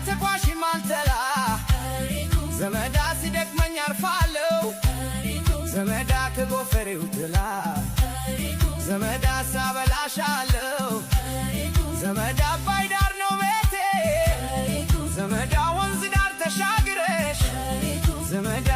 ተቋሽ ማልተላ ዘመዳ ሲደክመኝ አርፋለሁ ዘመዳ ከጎፈሬው ጥላ ዘመዳ ሳበላሻለሁ ዘመዳ አባይ ዳር ነው ቤቴ ዘመዳ ወንዝ ዳር ተሻግረሽ ዘመዳ